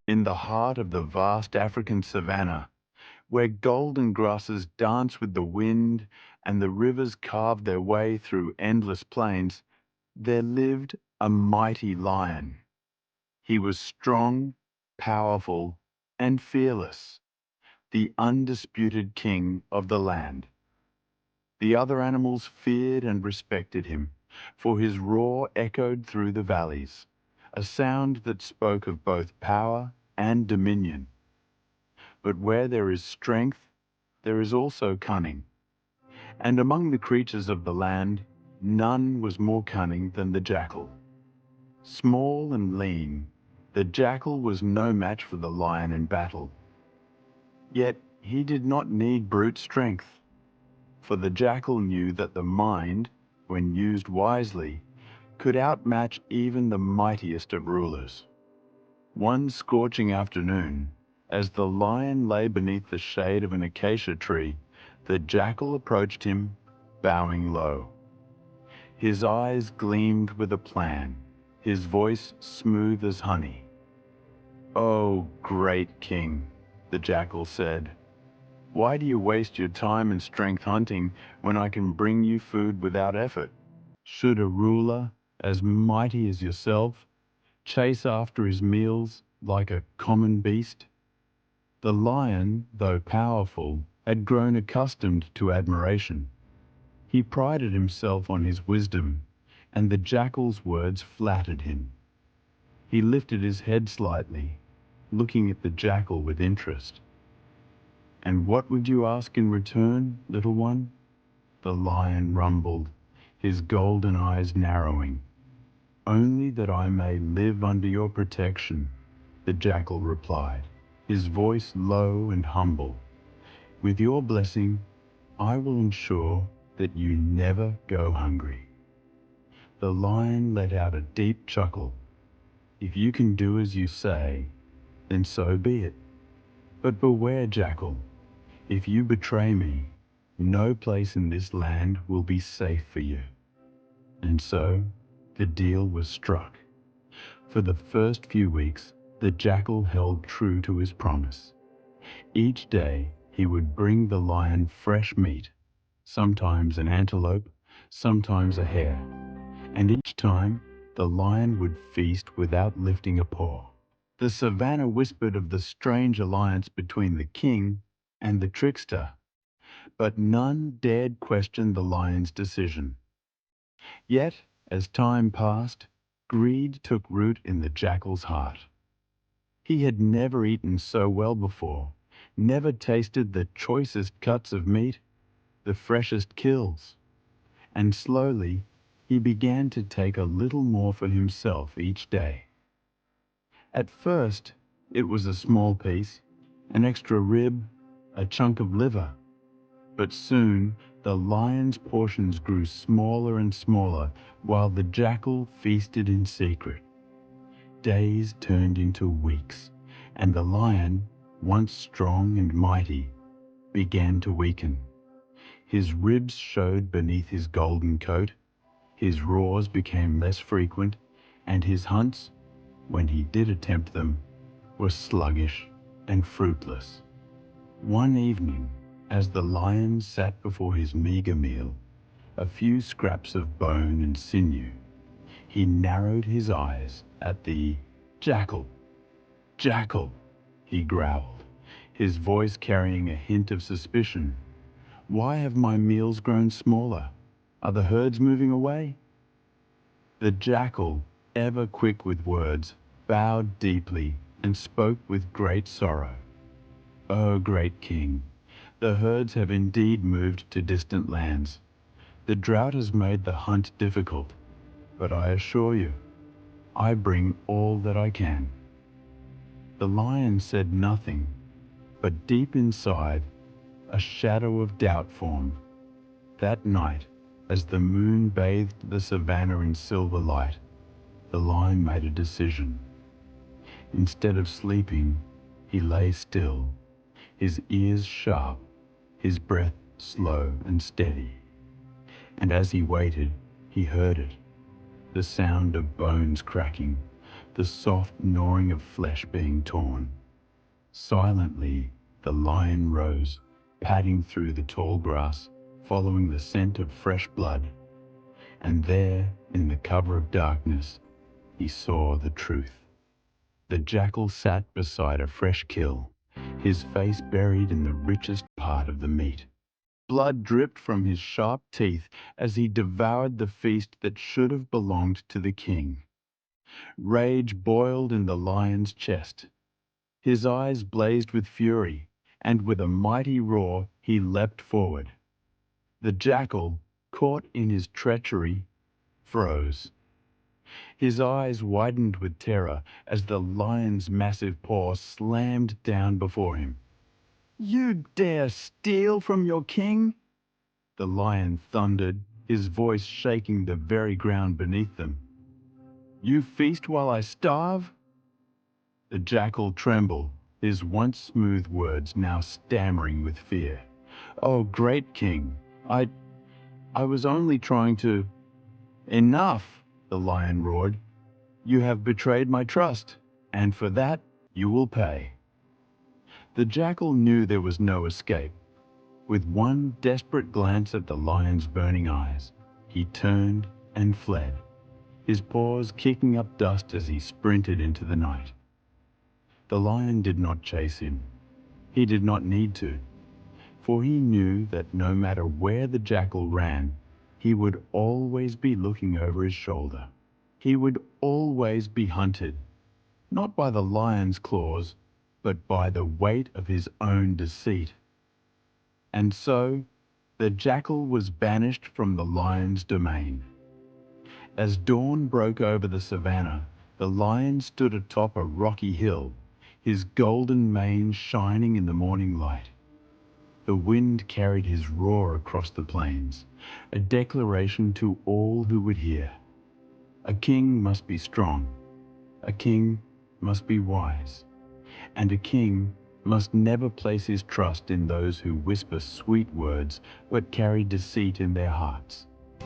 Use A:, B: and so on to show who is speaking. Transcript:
A: In the heart of the vast African savanna, where golden grasses dance with the wind and the rivers carve their way through endless plains, there lived a mighty lion. He was strong, powerful, and fearless, the undisputed king of the land. The other animals feared and respected him, for his roar echoed through the valleys, a sound that spoke of both power and dominion. But where there is strength, there is also cunning. And among the creatures of the land, none was more cunning than the jackal. Small and lean, the jackal was no match for the lion in battle. Yet he did not need brute strength, for the jackal knew that the mind, when used wisely, could outmatch even the mightiest of rulers. One scorching afternoon, as the lion lay beneath the shade of an acacia tree, the jackal approached him, bowing low. His eyes gleamed with a plan, his voice smooth as honey. "Oh, great king," the jackal said, "why do you waste your time and strength hunting when I can bring you food without effort? Should a ruler, as mighty as yourself, chase after his meals like a common beast?" The lion, though powerful, had grown accustomed to admiration. He prided himself on his wisdom, and the jackal's words flattered him. He lifted his head slightly, looking at the jackal with interest. "And what would you ask in return, little one?" the lion rumbled, his golden eyes narrowing. "Only that I may live under your protection," the jackal replied, his voice low and humble. "With your blessing, I will ensure that you never go hungry." The lion let out a deep chuckle. "If you can do as you say, then so be it. But beware, jackal. If you betray me, no place in this land will be safe for you." And so the deal was struck. For the first few weeks, the jackal held true to his promise. Each day he would bring the lion fresh meat, sometimes an antelope, sometimes a hare, and each time the lion would feast without lifting a paw. The savanna whispered of the strange alliance between the king and the trickster, but none dared question the lion's decision. Yet, as time passed, greed took root in the jackal's heart. He had never eaten so well before, never tasted the choicest cuts of meat, the freshest kills, and slowly he began to take a little more for himself each day. At first, it was a small piece, an extra rib, a chunk of liver, but soon the lion's portions grew smaller and smaller while the jackal feasted in secret. Days turned into weeks, and the lion, once strong and mighty, began to weaken. His ribs showed beneath his golden coat, his roars became less frequent, and his hunts, when he did attempt them, were sluggish and fruitless. One evening, as the lion sat before his meager meal, a few scraps of bone and sinew, he narrowed his eyes at the jackal. "Jackal," he growled, his voice carrying a hint of suspicion. "Why have my meals grown smaller? Are the herds moving away?" The jackal, ever quick with words, bowed deeply and spoke with great sorrow. "O great king, the herds have indeed moved to distant lands. The drought has made the hunt difficult, but I assure you, I bring all that I can." The lion said nothing, but deep inside, a shadow of doubt formed. That night, as the moon bathed the savanna in silver light, the lion made a decision. Instead of sleeping, he lay still, his ears sharp, his breath slow and steady. And as he waited, he heard it, the sound of bones cracking, the soft gnawing of flesh being torn. Silently, the lion rose, padding through the tall grass, following the scent of fresh blood. And there, in the cover of darkness, he saw the truth. The jackal sat beside a fresh kill, his face buried in the richest part of the meat. Blood dripped from his sharp teeth as he devoured the feast that should have belonged to the king. Rage boiled in the lion's chest. His eyes blazed with fury, and with a mighty roar he leapt forward. The jackal, caught in his treachery, froze. His eyes widened with terror as the lion's massive paw slammed down before him. "You dare steal from your king?" the lion thundered, his voice shaking the very ground beneath them. "You feast while I starve?" The jackal trembled, his once smooth words now stammering with fear. "Oh, great king, I was only trying to—" "Enough!" the lion roared. "You have betrayed my trust, and for that you will pay." The jackal knew there was no escape. With one desperate glance at the lion's burning eyes, he turned and fled, his paws kicking up dust as he sprinted into the night. The lion did not chase him. He did not need to, for he knew that no matter where the jackal ran, he would always be looking over his shoulder. He would always be hunted, not by the lion's claws, but by the weight of his own deceit. And so, the jackal was banished from the lion's domain. As dawn broke over the savanna, the lion stood atop a rocky hill, his golden mane shining in the morning light. The wind carried his roar across the plains, a declaration to all who would hear. A king must be strong, a king must be wise, and a king must never place his trust in those who whisper sweet words but carry deceit in their hearts.